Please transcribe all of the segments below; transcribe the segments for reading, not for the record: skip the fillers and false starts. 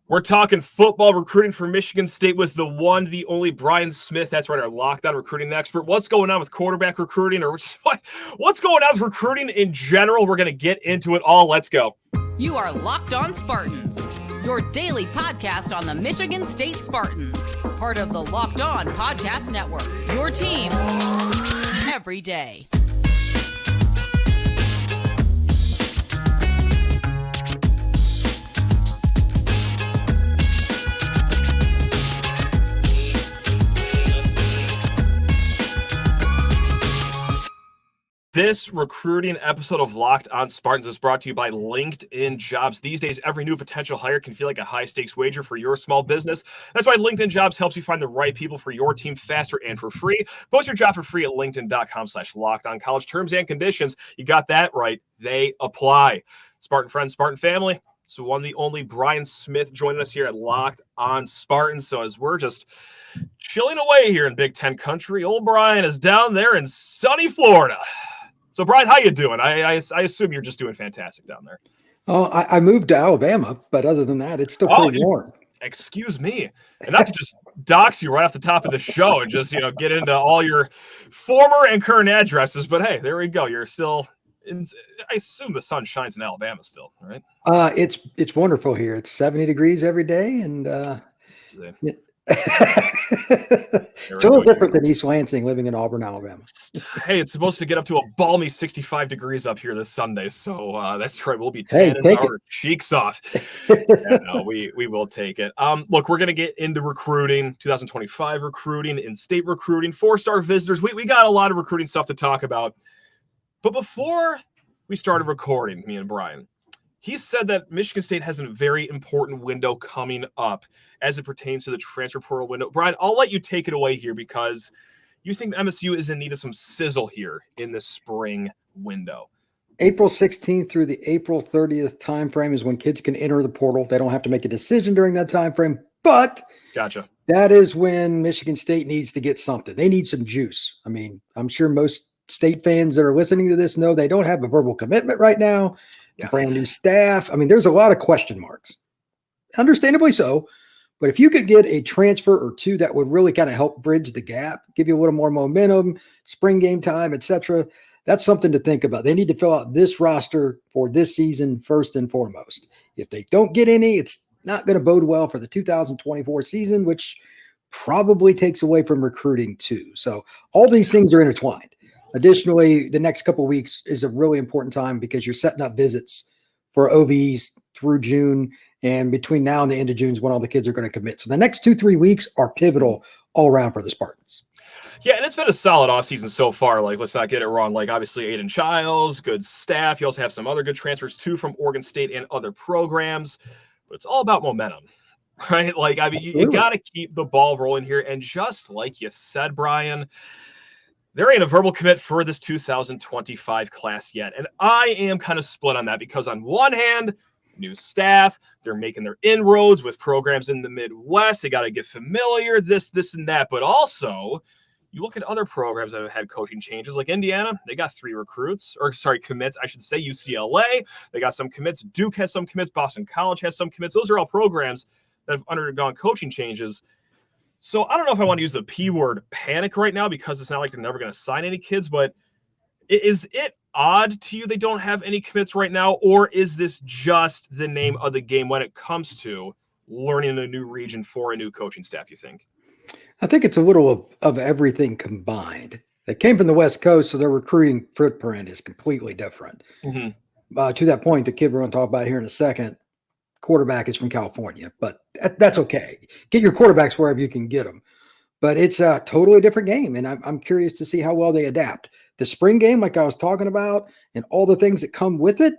We're talking football recruiting for Michigan State with the one, the only Brian Smith. That's right, our lockdown recruiting expert. What's going on with quarterback recruiting, or what's going on with recruiting in general? We're going to get into it all. Let's go. You are Locked On Spartans, your daily podcast on the Michigan State Spartans, part of the Locked On Podcast Network, your team every day. This recruiting episode of Locked On Spartans is brought to you by LinkedIn Jobs. These days, every new potential hire can feel like a high-stakes wager for your small business. That's why LinkedIn Jobs helps you find the right people for your team faster and for free. Post your job for free at linkedin.com/lockedoncollege. Terms and conditions, you got that right. They apply. Spartan friends, Spartan family. So one, the only Brian Smith joining us here at Locked On Spartans. So as we're just chilling away here in Big Ten country, old Brian is down there in sunny Florida. So, Brian, how you doing? I assume you're just doing fantastic down there. Oh, I moved to Alabama, but other than that, it's still pretty warm. Excuse me. And not to just dox you right off the top of the show and just, get into all your former and current addresses. But, hey, there we go. You're still I assume the sun shines in Alabama still, right? It's wonderful here. It's 70 degrees every day. And it's a little different than East Lansing living in Auburn, Alabama. Hey, it's supposed to get up to a balmy 65 degrees up here this Sunday. So that's right. We'll be tanning our cheeks off. We will take it. Look, we're going to get into recruiting, 2025 recruiting, in-state recruiting, four-star visitors. We got a lot of recruiting stuff to talk about. But before we started recording, me and Brian, he said that Michigan State has a very important window coming up as it pertains to the transfer portal window. Brian, I'll let you take it away here because you think MSU is in need of some sizzle here in the spring window. April 16th through the April 30th timeframe is when kids can enter the portal. They don't have to make a decision during that timeframe, but gotcha. That is when Michigan State needs to get something. They need some juice. I mean, I'm sure most State fans that are listening to this know they don't have a verbal commitment right now. It's a brand new staff. I mean, there's a lot of question marks, understandably so. But if you could get a transfer or two that would really kind of help bridge the gap, give you a little more momentum, spring game time, etc., that's something to think about. They need to fill out this roster for this season first and foremost. If they don't get any, it's not going to bode well for the 2024 season, which probably takes away from recruiting too. So all these things are intertwined. Additionally, the next couple of weeks is a really important time because you're setting up visits for OVs through June. And between now and the end of June is when all the kids are going to commit. So the next 2-3 weeks are pivotal all around for the Spartans. Yeah, and it's been a solid offseason so far. Like, let's not get it wrong. Like, obviously, Aiden Childs, good staff. You also have some other good transfers, too, from Oregon State and other programs. But it's all about momentum, right? Like, I mean, you got to keep the ball rolling here. And just like you said, Brian, there ain't a verbal commit for this 2025 class yet. And I am kind of split on that because on one hand, new staff, they're making their inroads with programs in the Midwest. They got to get familiar, this, and that. But also, you look at other programs that have had coaching changes, like Indiana, they got 3 commits, I should say. UCLA, they got some commits. Duke has some commits. Boston College has some commits. Those are all programs that have undergone coaching changes. So I don't know if I want to use the P word panic right now because it's not like they're never going to sign any kids, but is it odd to you they don't have any commits right now, or is this just the name of the game when it comes to learning a new region for a new coaching staff, you think? I think it's a little of everything combined. They came from the West Coast, so their recruiting footprint is completely different. Mm-hmm. To that point, the kid we're going to talk about here in a second, quarterback is from California, but that's okay. Get your quarterbacks wherever you can get them. But it's a totally different game, and I'm curious to see how well they adapt. The spring game, like I was talking about, and all the things that come with it,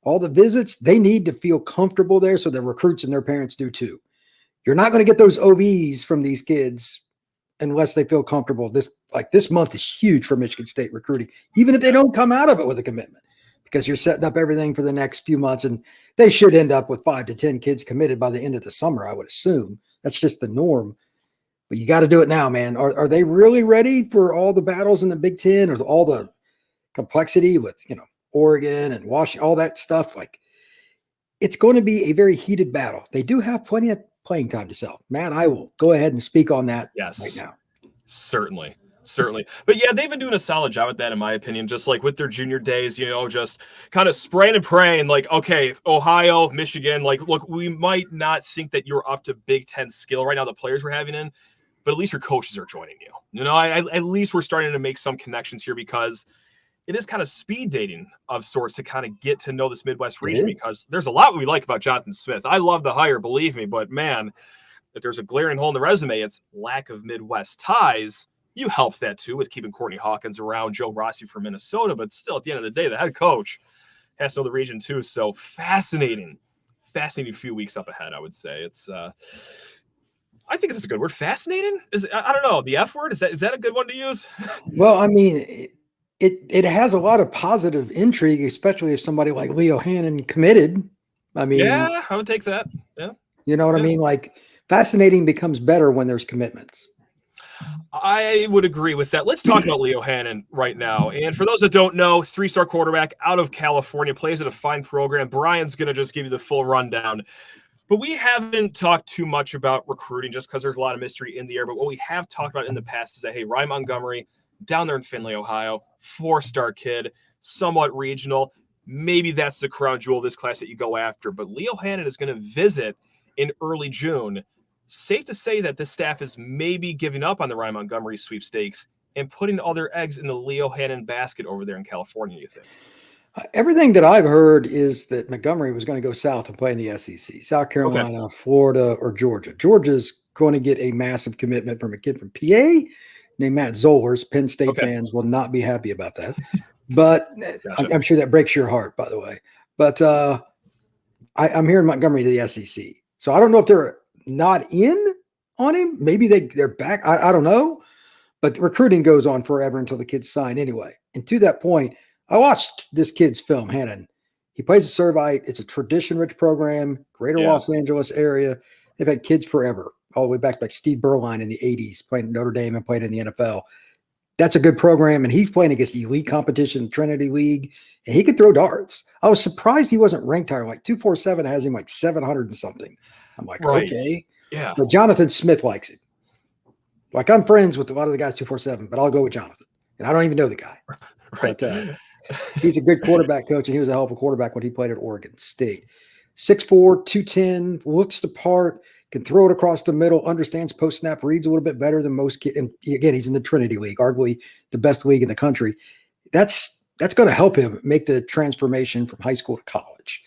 all the visits, they need to feel comfortable there so the recruits and their parents do too. You're not going to get those OVs from these kids unless they feel comfortable. This month is huge for Michigan State recruiting, even if they don't come out of it with a commitment, because you're setting up everything for the next few months, and they should end up with 5 to 10 kids committed by the end of the summer, I would assume. That's just the norm. But you got to do it now, man. Are they really ready for all the battles in the Big Ten, or all the complexity with, Oregon and Washington, all that stuff? Like, it's going to be a very heated battle. They do have plenty of playing time to sell. Matt, I will go ahead and speak on that right now. Certainly. But yeah, they've been doing a solid job at that, in my opinion, just like with their junior days, just kind of spraying and praying, like, okay, Ohio, Michigan, like, look, we might not think that you're up to Big Ten skill right now, the players we're having in, but at least your coaches are joining you. At least we're starting to make some connections here, because it is kind of speed dating of sorts to kind of get to know this Midwest region, because there's a lot we like about Jonathan Smith. I love the hire, believe me, but man, if there's a glaring hole in the resume, it's lack of Midwest ties. You helped that too with keeping Courtney Hawkins around, Joe Rossi from Minnesota, but still at the end of the day, the head coach has to know the region too. So fascinating few weeks up ahead, I would say. It's I think that's a good word. Fascinating? I don't know. The F word, is that a good one to use? Well, I mean, it has a lot of positive intrigue, especially if somebody like Leo Hannon committed. I mean, yeah, I would take that. Yeah. You know what I mean? Like, fascinating becomes better when there's commitments. I would agree with that. Let's talk about Leo Hannon right now. And for those that don't know, 3-star quarterback out of California, plays at a fine program. Brian's going to just give you the full rundown. But we haven't talked too much about recruiting just because there's a lot of mystery in the air. But what we have talked about in the past is that, hey, Rylan Montgomery, down there in Findlay, Ohio, 4-star kid, somewhat regional. Maybe that's the crown jewel of this class that you go after. But Leo Hannon is going to visit in early June. Safe to say that this staff is maybe giving up on the Rylan Montgomery sweepstakes and putting all their eggs in the Leo Hannon basket over there in California, you think? Everything that I've heard is that Montgomery was going to go south and play in the SEC, South Carolina, Florida, or Georgia. Georgia's going to get a massive commitment from a kid from PA named Matt Zollers. Penn State fans will not be happy about that. But gotcha. I'm sure that breaks your heart, by the way. But I'm hearing Montgomery to the SEC. So I don't know if they're not in on him. Maybe they're back. I don't know. But the recruiting goes on forever until the kids sign anyway. And to that point, I watched this kid's film, Hannon. He plays a Servite. It's a tradition-rich program, greater Los Angeles area. They've had kids forever, all the way back like Steve Berline in the 80s, playing at Notre Dame and played in the NFL. That's a good program, and he's playing against elite competition, Trinity League, and he could throw darts. I was surprised he wasn't ranked higher. Like 247 has him like 700 and something. I'm like, okay. Yeah. But Jonathan Smith likes it. Like, I'm friends with a lot of the guys 247, but I'll go with Jonathan. And I don't even know the guy. Right. But he's a good quarterback coach, and he was a hell of a quarterback when he played at Oregon State. 6'4", 210, looks the part, can throw it across the middle, understands post-snap, reads a little bit better than most kids. And again, he's in the Trinity League, arguably the best league in the country. That's going to help him make the transformation from high school to college.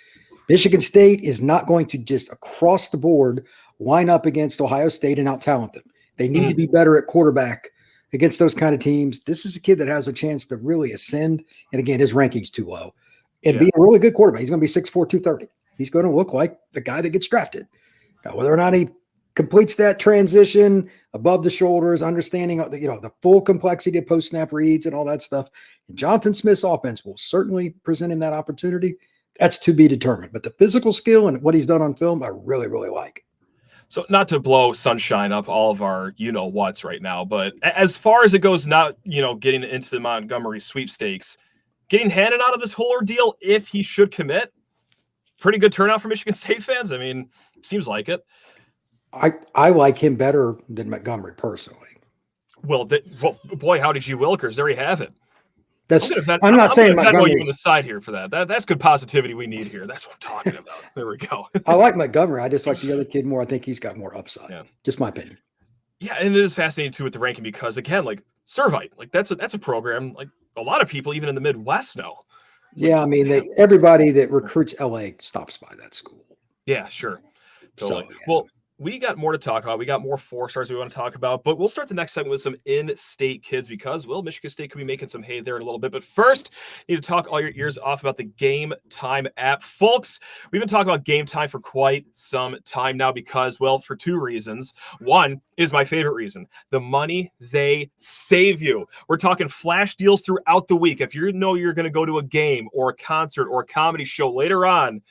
Michigan State is not going to just across the board line up against Ohio State and out-talent them. They need to be better at quarterback against those kind of teams. This is a kid that has a chance to really ascend. And again, his ranking's too low. And be a really good quarterback. He's going to be 6'4", 230. He's going to look like the guy that gets drafted. Now, whether or not he completes that transition above the shoulders, understanding the full complexity of post-snap reads and all that stuff, and Jonathan Smith's offense will certainly present him that opportunity. That's to be determined. But the physical skill and what he's done on film, I really, really like. So not to blow sunshine up all of our what's right now, but as far as it goes, not getting into the Montgomery sweepstakes, getting Hannon out of this whole ordeal, if he should commit, pretty good turnout for Michigan State fans. I mean, seems like it. I like him better than Montgomery personally. Well, boy, how did you Wilkers? There you have it. I'm not saying Montgomery. You on the side here for that. That's good positivity we need here. That's what I'm talking about. There we go. I like Montgomery. I just like the other kid more. I think he's got more upside. Yeah. Just my opinion. Yeah, and it is fascinating too with the ranking because again, like Servite, like that's a program like a lot of people even in the Midwest know. Yeah, I mean, everybody that recruits LA stops by that school. Yeah, sure. Totally. So, yeah. Well, we got more to talk about. We got more 4-stars we want to talk about, but we'll start the next segment with some in-state kids because, well, Michigan State could be making some hay there in a little bit. But first, you need to talk all your ears off about the Gametime app. Folks, we've been talking about Gametime for quite some time now because, well, for two reasons. One is my favorite reason, the money they save you. We're talking flash deals throughout the week. If you know you're going to go to a game or a concert or a comedy show later on,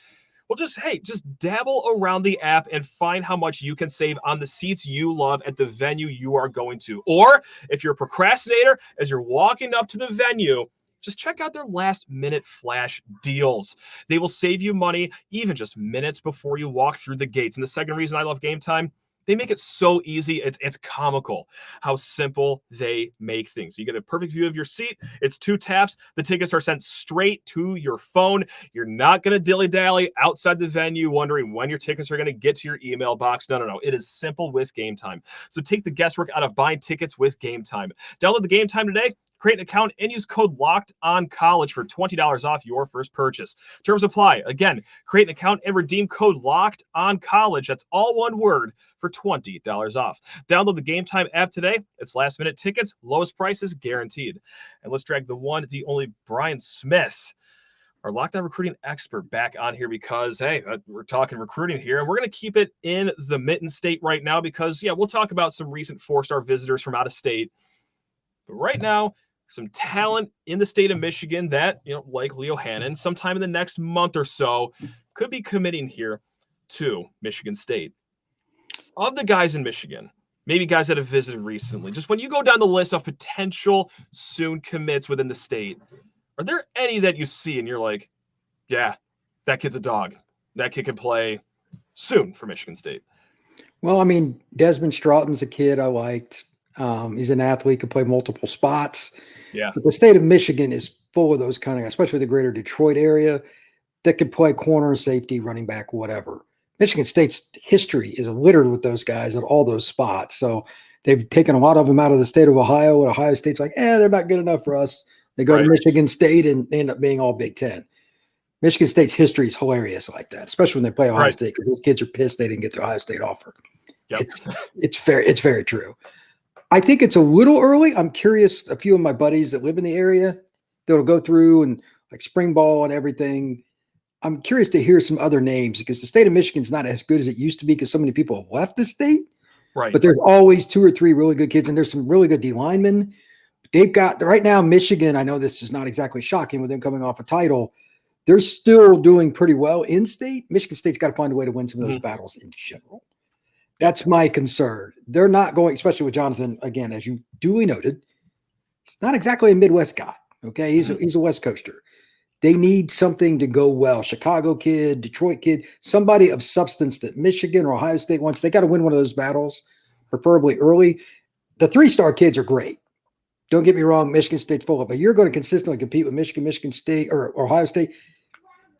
well, just dabble around the app and find how much you can save on the seats you love at the venue you are going to. Or if you're a procrastinator, as you're walking up to the venue, just check out their last-minute flash deals. They will save you money even just minutes before you walk through the gates. And the second reason I love Gametime, they make it so easy. It's comical how simple they make things. You get a perfect view of your seat. It's 2 taps. The tickets are sent straight to your phone. You're not going to dilly-dally outside the venue wondering when your tickets are going to get to your email box. No. It is simple with Gametime. So take the guesswork out of buying tickets with Gametime. Download the Gametime today. Create an account and use code LOCKEDONCollege for $20 off your first purchase. Terms apply. Again, create an account and redeem code LOCKEDONCollege. That's all one word for $20 off. Download the Gametime app today. It's last-minute tickets, lowest prices guaranteed. And let's drag the one, the only Brian Smith, our Locked On recruiting expert, back on here because, hey, we're talking recruiting here, and we're going to keep it in the Mitten State right now because, we'll talk about some recent 4-star visitors from out of state. But right now, some talent in the state of Michigan that, like Leo Hannon, sometime in the next month or so, could be committing here to Michigan State. Of the guys in Michigan, maybe guys that have visited recently, just when you go down the list of potential soon commits within the state, are there any that you see and you're like, yeah, that kid's a dog. That kid can play soon for Michigan State? Well, I mean, Desmond Straughton's a kid I liked. He's an athlete, could play multiple spots. Yeah. But the state of Michigan is full of those kind of guys, especially the greater Detroit area, that could play corner, safety, running back, whatever. Michigan State's history is littered with those guys at all those spots. So they've taken a lot of them out of the state of Ohio, and Ohio State's like, they're not good enough for us. They go to Michigan State and they end up being all Big Ten. Michigan State's history is hilarious like that, especially when they play Ohio State, because those kids are pissed they didn't get the Ohio State offer. Yep. It's very true. I think it's a little early. I'm curious, a few of my buddies that live in the area that'll go through and like spring ball and everything. I'm curious to hear some other names because the state of Michigan's not as good as it used to be because so many people have left the state. Right. But there's always 2 or 3 really good kids, and there's some really good D linemen. They've got right now Michigan. I know this is not exactly shocking with them coming off a title. They're still doing pretty well in state. Michigan State's got to find a way to win some of those battles in general. That's my concern. They're not going, especially with Jonathan, again, as you duly noted, he's not exactly a Midwest guy. Okay. He's a West Coaster. They need something to go well. Chicago kid, Detroit kid, somebody of substance that Michigan or Ohio State wants. They got to win one of those battles, preferably early. The 3-star kids are great. Don't get me wrong. Michigan State's full of, but you're going to consistently compete with Michigan State or Ohio State.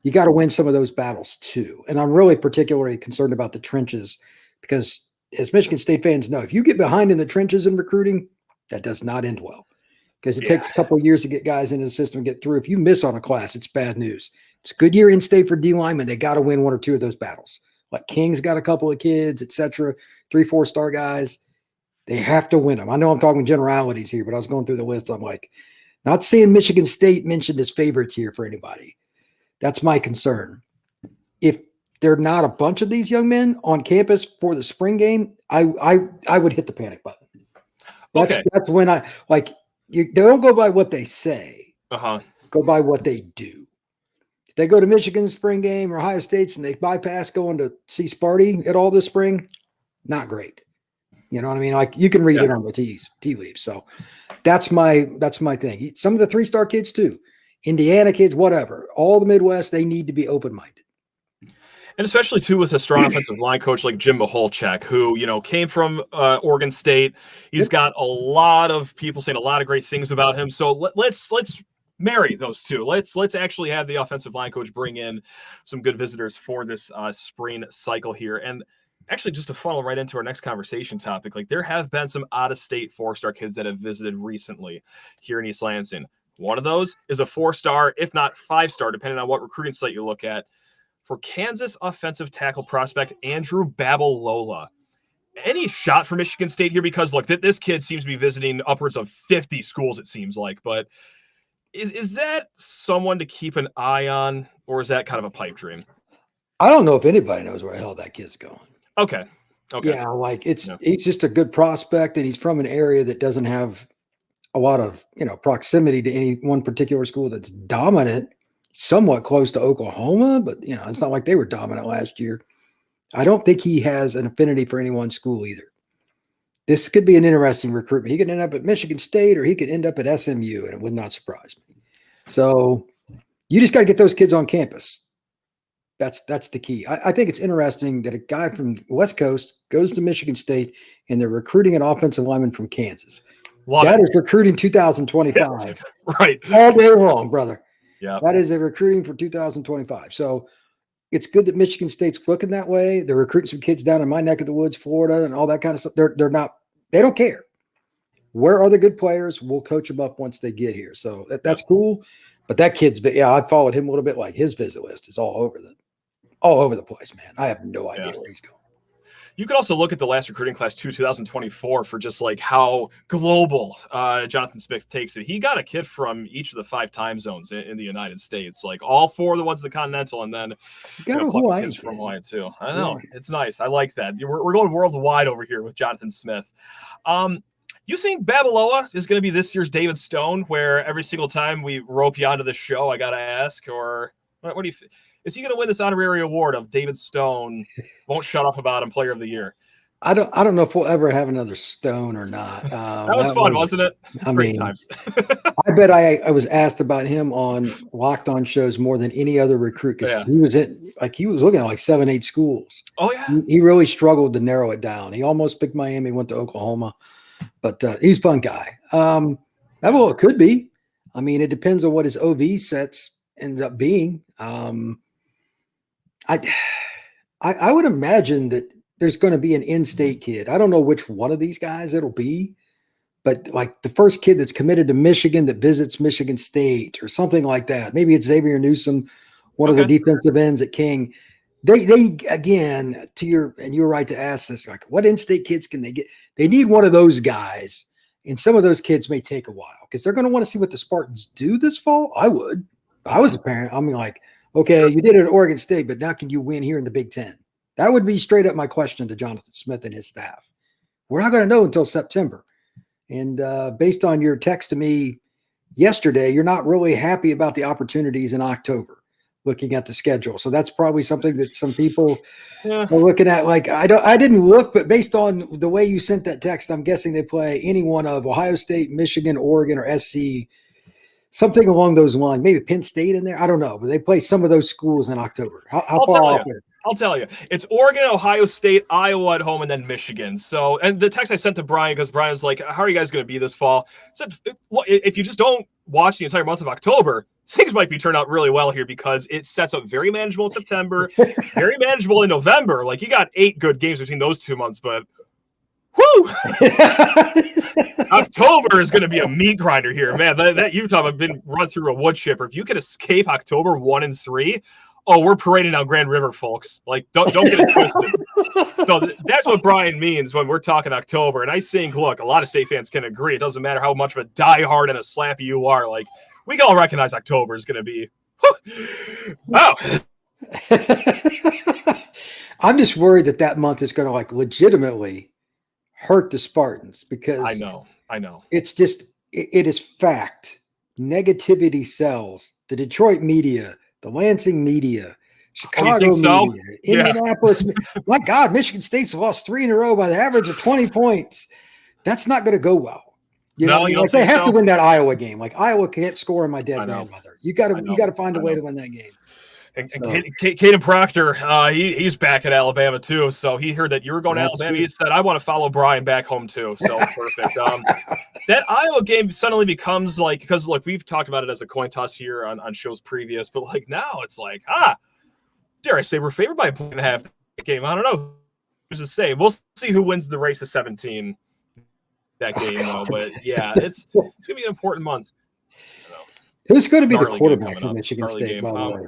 You got to win some of those battles too. And I'm really particularly concerned about the trenches, because as Michigan State fans know, if you get behind in the trenches in recruiting, that does not end well, because it takes a couple of years to get guys into the system and get through. If you miss on a class, it's bad news. It's a good year in state for D linemen. They got to win 1 or 2 of those battles. Like King's got a couple of kids, etc. 3-4-star guys. They have to win them. I know I'm talking generalities here, but I was going through the list. I'm like, not seeing Michigan State mentioned as favorites here for anybody. That's my concern. If there are not a bunch of these young men on campus for the spring game, I would hit the panic button. That's when I like. They don't go by what they say. Go by what they do. If they go to Michigan's spring game or Ohio State's and they bypass going to see Sparty at all this spring, not great. You know what I mean? Like, you can read it on the tea leaves. So that's my thing. Some of the 3-star kids too, Indiana kids, whatever. All the Midwest, they need to be open-minded. And especially, too, with a strong offensive line coach like Jim Maholchek, who, came from Oregon State. He's got a lot of people saying a lot of great things about him. So let's marry those two. Let's actually have the offensive line coach bring in some good visitors for this spring cycle here. And actually, just to funnel right into our next conversation topic, like, there have been some out-of-state 4-star kids that have visited recently here in East Lansing. One of those is a 4-star, if not 5-star, depending on what recruiting site you look at, for Kansas offensive tackle prospect Andrew Babalola. Any shot for Michigan State here? Because, look, this kid seems to be visiting upwards of 50 schools, it seems like. But is that someone to keep an eye on, or is that kind of a pipe dream? I don't know if anybody knows where the hell that kid's going. Okay. Yeah, like he's just a good prospect, and he's from an area that doesn't have a lot of, proximity to any one particular school that's dominant. Somewhat close to Oklahoma, but it's not like they were dominant last year. I don't think he has an affinity for any one school either. This could be an interesting recruitment. He could end up at Michigan State, or he could end up at SMU, and it would not surprise me. So you just got to get those kids on campus. That's the key. I think it's interesting that a guy from the West Coast goes to Michigan State and they're recruiting an offensive lineman from Kansas. That is recruiting 2025. Right. All day long, brother. Yeah. That is a recruiting for 2025. So it's good that Michigan State's looking that way. They're recruiting some kids down in my neck of the woods, Florida, and all that kind of stuff. They don't care. Where are the good players? We'll coach them up once they get here. So that's cool. But that kid's, I followed him a little bit. Like his visit list is all over the place, man. I have no idea where he's going. You could also look at the last recruiting class, 2024, for just like how global Jonathan Smith takes it. He got a kid from each of the 5 time zones in the United States, like all 4 of the ones of the continental, and then kids from Hawaii too. I know. It's nice. I like that. We're going worldwide over here with Jonathan Smith. You think Babalola is going to be this year's David Stone, where every single time we rope you onto the show, I got to ask, or what do you think? Is he going to win this honorary award of David Stone? Won't shut up about him, Player of the Year. I don't know if we'll ever have another Stone or not. That was fun, wasn't it? Great times. I bet I was asked about him on Locked On shows more than any other recruit because he was looking at like 7-8 schools. Oh yeah, he really struggled to narrow it down. He almost picked Miami, went to Oklahoma, but he's a fun guy. It could be. I mean, it depends on what his OV sets ends up being. I would imagine that there's going to be an in-state kid. I don't know which one of these guys it'll be, but like the first kid that's committed to Michigan that visits Michigan State or something like that. Maybe it's Xavier Newsom, one of the defensive ends at King. They again, you were right to ask this, like what in-state kids can they get? They need one of those guys, and some of those kids may take a while because they're going to want to see what the Spartans do this fall. I would. If I was a parent, I mean, like, okay, you did it at Oregon State, but now can you win here in the Big Ten? That would be straight up my question to Jonathan Smith and his staff. We're not going to know until September. And based on your text to me yesterday, you're not really happy about the opportunities in October, looking at the schedule. So that's probably something that some people are looking at. Like, I didn't look, but based on the way you sent that text, I'm guessing they play any one of Ohio State, Michigan, Oregon, or SC. Something along those lines, maybe Penn State in there. I don't know, but they play some of those schools in October. How far off? I'll tell you. It's Oregon, Ohio State, Iowa at home, and then Michigan. So, and the text I sent to Brian, because Brian was like, how are you guys going to be this fall? I said, if you just don't watch the entire month of October, things might be turned out really well here because it sets up very manageable in September, very manageable in November. Like, you got 8 good games between those 2 months, but whoo! October is going to be a meat grinder here, man. That Utah have been run through a wood chipper. If you could escape October 1 and 3, we're parading down Grand River, folks. Like, don't get it twisted. So that's what Brian means when we're talking October. And I think, look, a lot of state fans can agree. It doesn't matter how much of a diehard and a slappy you are. Like, we can all recognize October is going to be, wow. I'm just worried that month is going to like legitimately hurt the Spartans because I know. It's just, it is fact. Negativity sells. The Detroit media, the Lansing media, Chicago media, Indianapolis. My God, Michigan State's lost 3 in a row by the average of 20 points. That's not going to go well. You know, like they have to win that Iowa game. Like Iowa can't score in my dead grandmother. You got to find a way to win that game. And Caden Proctor, he's back at Alabama too. So he heard that you were going to Alabama. He said, "I want to follow Brian back home too." So perfect. That Iowa game suddenly becomes like, because look, we've talked about it as a coin toss here on shows previous, but like now it's like, dare I say we're favored by 1.5 game. I don't know who's to say. We'll see who wins the race to 17 that game though. But yeah, it's gonna be an important month. Who's going to be the quarterback for Michigan State, by the way?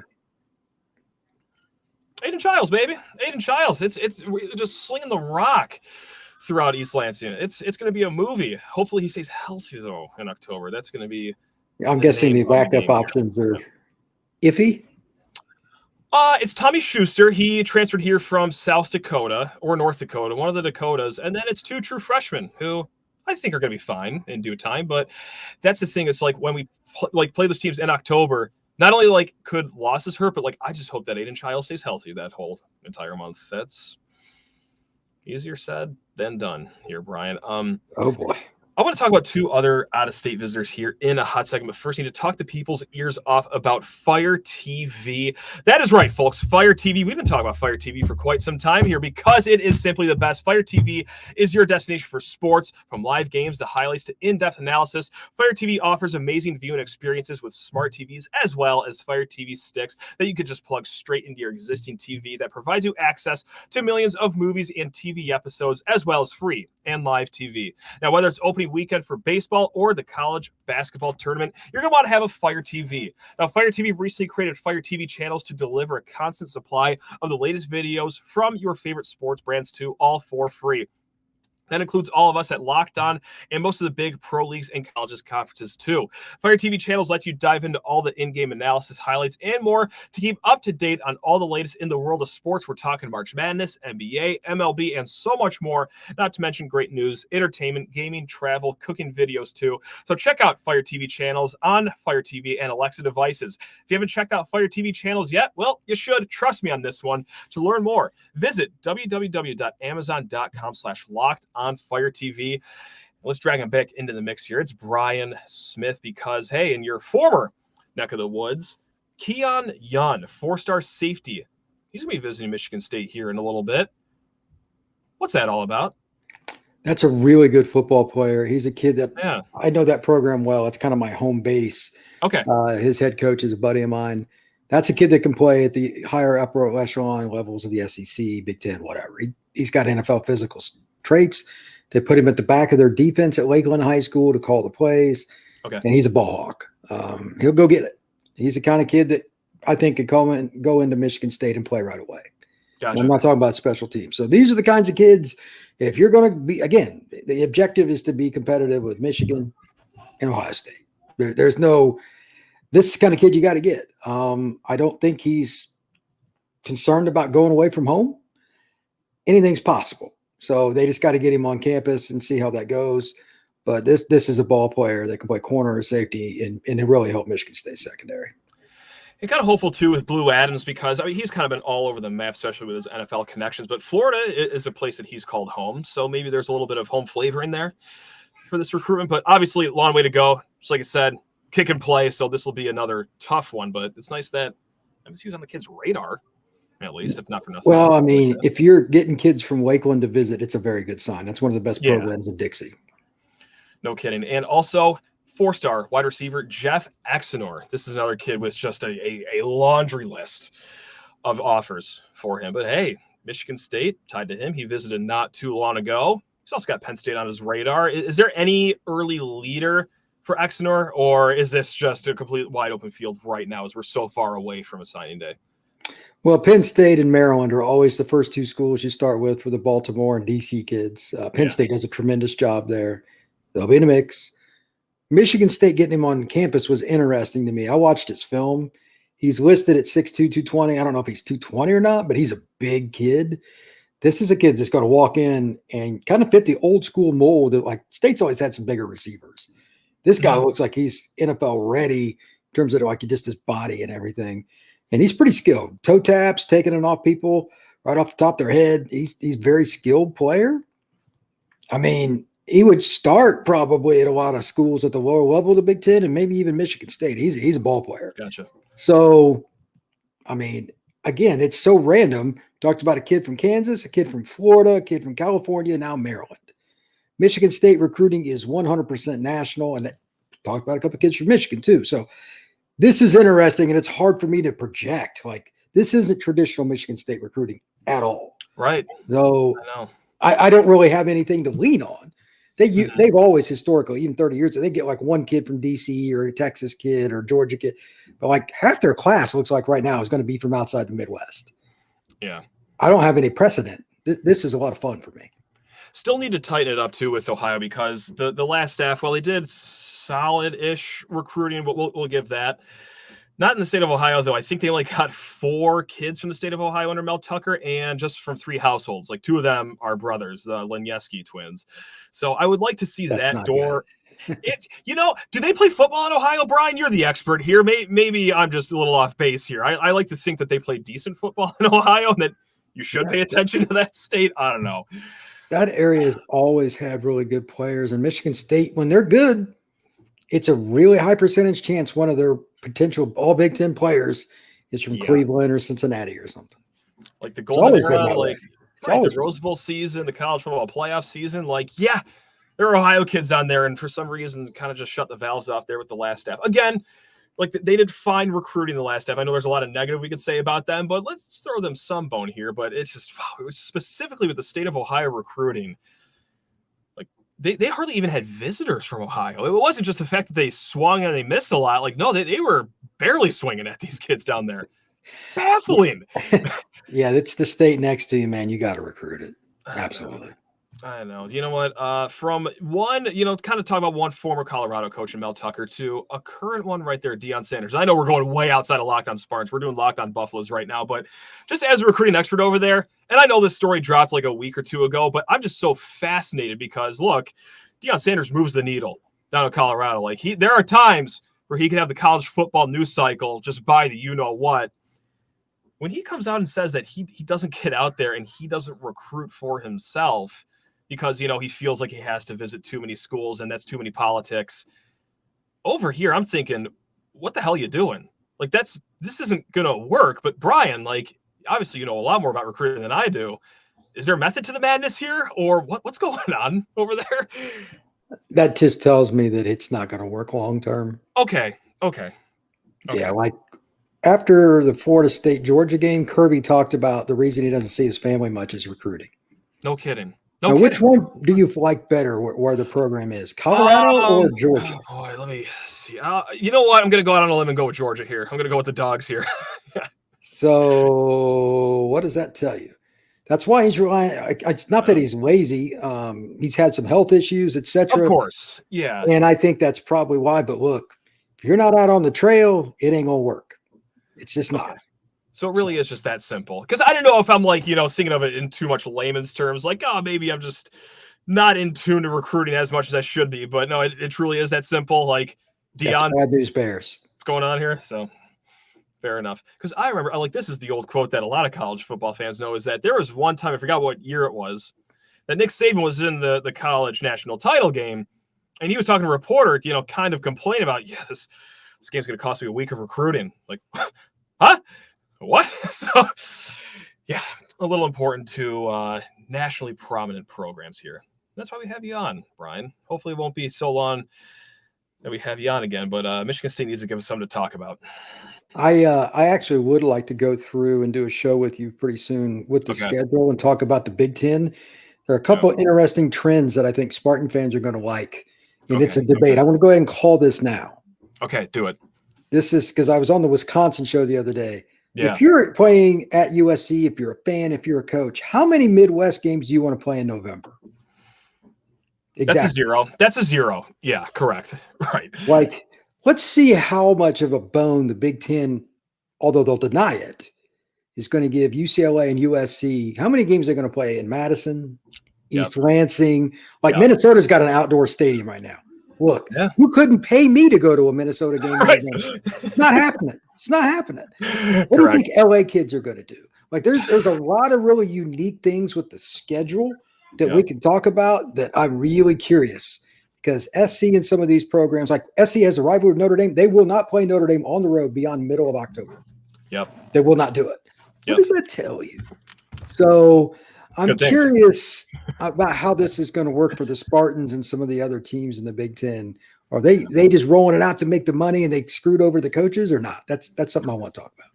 Aiden Childs, baby. Aiden Childs. It's just slinging the rock throughout East Lansing. It's going to be a movie. Hopefully he stays healthy, though, in October. That's going to be I'm guessing the backup options are iffy? It's Tommy Schuster. He transferred here from South Dakota or North Dakota, one of the Dakotas. And then it's 2 true freshmen who I think are going to be fine in due time. But that's the thing. It's like when we play those teams in October, not only like could losses hurt, but like I just hope that Aiden Childs stays healthy that whole entire month. That's easier said than done here, Brian. Oh boy. I want to talk about two other out-of-state visitors here in a hot second, but first I need to talk the people's ears off about Fire TV. That is right, folks. Fire TV. We've been talking about Fire TV for quite some time here because it is simply the best. Fire TV is your destination for sports, from live games to highlights to in-depth analysis. Fire TV offers amazing viewing experiences with smart TVs as well as Fire TV sticks that you could just plug straight into your existing TV that provides you access to millions of movies and TV episodes as well as free and live TV. Now, whether it's opening weekend for baseball or the college basketball tournament, you're going to want to have a Fire TV. Now, Fire TV recently created Fire TV channels to deliver a constant supply of the latest videos from your favorite sports brands too, all for free. That includes all of us at Locked On and most of the big pro leagues and colleges conferences too. Fire TV channels let you dive into all the in-game analysis, highlights, and more to keep up to date on all the latest in the world of sports. We're talking March Madness, NBA, MLB, and so much more. Not to mention great news, entertainment, gaming, travel, cooking videos too. So check out Fire TV channels on Fire TV and Alexa devices. If you haven't checked out Fire TV channels yet, well, you should. Trust me on this one. To learn more, visit www.amazon.com/locked on Fire TV. Let's drag him back into the mix here. It's Brian Smith because, hey, in your former neck of the woods, Keon Young, 4-star safety. He's going to be visiting Michigan State here in a little bit. What's that all about? That's a really good football player. He's a kid that I know that program well. It's kind of my home base. Okay. His head coach is a buddy of mine. That's a kid that can play at the higher upper echelon levels of the SEC, Big Ten, whatever. He's got NFL physical traits. They put him at the back of their defense at Lakeland High School to call the plays. Okay. And he's a ball hawk. He'll go get it. He's the kind of kid that I think could go into Michigan State and play right away. Gotcha. I'm not talking about special teams. So these are the kinds of kids, if you're going to be, again, the objective is to be competitive with Michigan and Ohio State. There's no, this is the kind of kid you got to get. I don't think he's concerned about going away from home. Anything's possible. So they just got to get him on campus and see how that goes. But this is a ball player that can play corner or safety and it really helped Michigan State secondary. And kind of hopeful, too, with Blue Adams because, I mean, he's kind of been all over the map, especially with his NFL connections. But Florida is a place that he's called home. So maybe there's a little bit of home flavor in there for this recruitment. But obviously, long way to go. Just like I said, kick and play. So this will be another tough one. But it's nice that MSU's on the kids' radar, at least, if not for nothing. Well, I mean, if you're getting kids from Lakeland to visit, it's a very good sign. That's one of the best programs in Dixie. No kidding. And also, 4-star wide receiver Jeff Exinor. This is another kid with just a laundry list of offers for him. But hey, Michigan State tied to him. He visited not too long ago. He's also got Penn State on his radar. Is there any early leader for Exinor, or is this just a complete wide open field right now as we're so far away from a signing day? Well, Penn State and Maryland are always the first two schools you start with for the Baltimore and DC kids. Penn State does a tremendous job there. They'll be in a mix. Michigan State getting him on campus was interesting to me. I watched his film. He's listed at 6'2", 220. I don't know if he's 220 or not, but he's a big kid. This is a kid that's going to walk in and kind of fit the old school mold. Like State's always had some bigger receivers. This guy looks like he's NFL ready in terms of like just his body and everything. And he's pretty skilled. Toe taps, taking it off people right off the top of their head. He's very skilled player. I mean, he would start probably at a lot of schools at the lower level of the Big Ten and maybe even Michigan State. He's a ball player. Gotcha. So, I mean, again, it's so random. Talked about a kid from Kansas, a kid from Florida, a kid from California, now Maryland. Michigan State recruiting is 100% national, and talked about a couple of kids from Michigan too. So this is interesting, and it's hard for me to project. Like, this isn't traditional Michigan State recruiting at all. Right. So I know. I don't really have anything to lean on. They've always historically, even 30 years, they get like one kid from DC or a Texas kid or Georgia kid. But like half their class looks like right now is going to be from outside the Midwest. Yeah. I don't have any precedent. This is a lot of fun for me. Still need to tighten it up too with Ohio because the last staff, well, they did solid-ish recruiting, but we'll give that. Not in the state of Ohio, though. I think they only got 4 kids from the state of Ohio under Mel Tucker, and just from 3 households. Like 2 of them are brothers, the Lenieski twins. So I would like to see that door. Do they play football in Ohio, Brian? You're the expert here. Maybe I'm just a little off base here. I like to think that they play decent football in Ohio and that you should pay attention to that state. I don't know. That area has always had really good players. And Michigan State, when they're good, it's a really high percentage chance one of their potential all Big Ten players is from Cleveland or Cincinnati or something. Like the golden era, like the Rose Bowl season, the college football playoff season. Like, yeah, there are Ohio kids on there, and for some reason, kind of just shut the valves off there with the last staff. Again, like they did fine recruiting the last staff. I know there's a lot of negative we could say about them, but let's throw them some bone here. But it's just it was specifically with the state of Ohio recruiting. Like they hardly even had visitors from Ohio. It wasn't just the fact that they swung and they missed a lot. Like, no, they were barely swinging at these kids down there. Baffling. Yeah, it's the state next to you, man. You got to recruit it. Absolutely. I know. You know what? From one, kind of talk about one former Colorado coach, Mel Tucker, to a current one right there, Deion Sanders. I know we're going way outside of Locked On Spartans. We're doing Locked On Buffaloes right now, but just as a recruiting expert over there, and I know this story dropped like a week or two ago, but I'm just so fascinated because, look, Deion Sanders moves the needle down in Colorado. Like there are times where he can have the college football news cycle just by the you-know-what. When he comes out and says that he doesn't get out there and he doesn't recruit for himself because, he feels like he has to visit too many schools and that's too many politics. Over here, I'm thinking, what the hell are you doing? Like, this isn't going to work. But Brian, like, obviously, you know a lot more about recruiting than I do. Is there a method to the madness here, or what's going on over there? That just tells me that it's not going to work long term. Okay. Yeah, like after the Florida State-Georgia game, Kirby talked about the reason he doesn't see his family much is recruiting. No kidding. Now, which one do you like better where the program is, Colorado or Georgia? Oh boy, let me see. You know what? I'm going to go out on a limb and go with Georgia here. I'm going to go with the dogs here. So what does that tell you? That's why he's relying. It's not that he's lazy. He's had some health issues, etc. Of course, yeah. And I think that's probably why. But look, if you're not out on the trail, it ain't going to work. It's just not. So it really is just that simple. Because I don't know if I'm like, thinking of it in too much layman's terms, like, maybe I'm just not in tune to recruiting as much as I should be. But no, it truly is that simple. Like, Deion. Bad news bears. What's going on here? So fair enough. Because I remember, like, this is the old quote that a lot of college football fans know, is that there was one time, I forgot what year it was, that Nick Saban was in the college national title game. And he was talking to a reporter, kind of complaining about, this game's going to cost me a week of recruiting. Like, huh? What? So, yeah, a little important to nationally prominent programs here. That's why we have you on, Brian. Hopefully it won't be so long that we have you on again, but Michigan State needs to give us something to talk about. I actually would like to go through and do a show with you pretty soon with the schedule and talk about the Big Ten. There are a couple of interesting trends that I think Spartan fans are going to like, and it's a debate. I want to go ahead and call this now. Okay, do it. This is because I was on the Wisconsin show the other day. Yeah. If you're playing at USC, if you're a fan, if you're a coach, how many Midwest games do you want to play in November? Exactly. That's a zero. Yeah, correct. Right. Like, let's see how much of a bone the Big Ten, although they'll deny it, is going to give UCLA and USC. How many games they're going to play in Madison, East Lansing? Like, Minnesota's got an outdoor stadium right now. Look, you couldn't pay me to go to a Minnesota game. Right. It's not happening. It's not happening. What do you think LA kids are going to do? Like, there's a lot of really unique things with the schedule that we can talk about that I'm really curious, because SC and some of these programs, like SC has a rivalry with Notre Dame. They will not play Notre Dame on the road beyond middle of October. Yep. They will not do it. What does that tell you? So I'm curious about how this is going to work for the Spartans and some of the other teams in the Big Ten. Are they just rolling it out to make the money and they screwed over the coaches or not? That's something I want to talk about.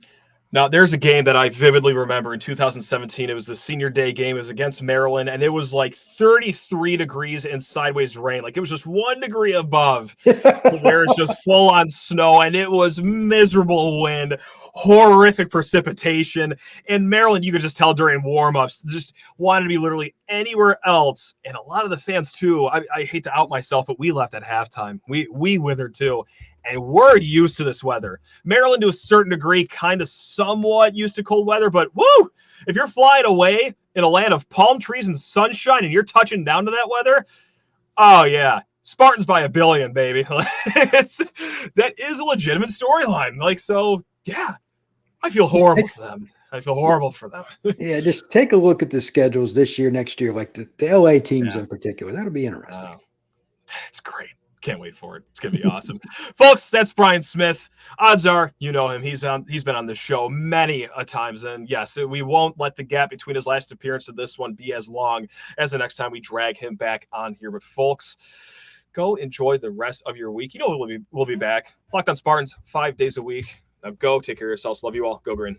Now, there's a game that I vividly remember in 2017. It was the senior day game. It was against Maryland, and it was like 33 degrees and sideways rain. Like, it was just 1 degree above where it's just full on snow, and it was miserable wind, horrific precipitation. And Maryland, you could just tell during warm-ups, just wanted to be literally anywhere else. And a lot of the fans, too, I hate to out myself, but we left at halftime. We withered, too. And we're used to this weather. Maryland, to a certain degree, kind of somewhat used to cold weather, but woo! If you're flying away in a land of palm trees and sunshine and you're touching down to that weather, oh yeah, Spartans by a billion, baby. That is a legitimate storyline. Like, so yeah, I feel horrible for them. I feel horrible for them. Yeah, just take a look at the schedules this year, next year, like the LA teams in particular. That'll be interesting. That's great. Can't wait for it. It's gonna be awesome. Folks, that's Brian Smith. Odds are you know him. He's been on the show many a times. And yes, we won't let the gap between his last appearance and this one be as long as the next time we drag him back on here. But folks, go enjoy the rest of your week. You know we'll be back. Locked On Spartans 5 days a week. Now go take care of yourselves. Love you all. Go green.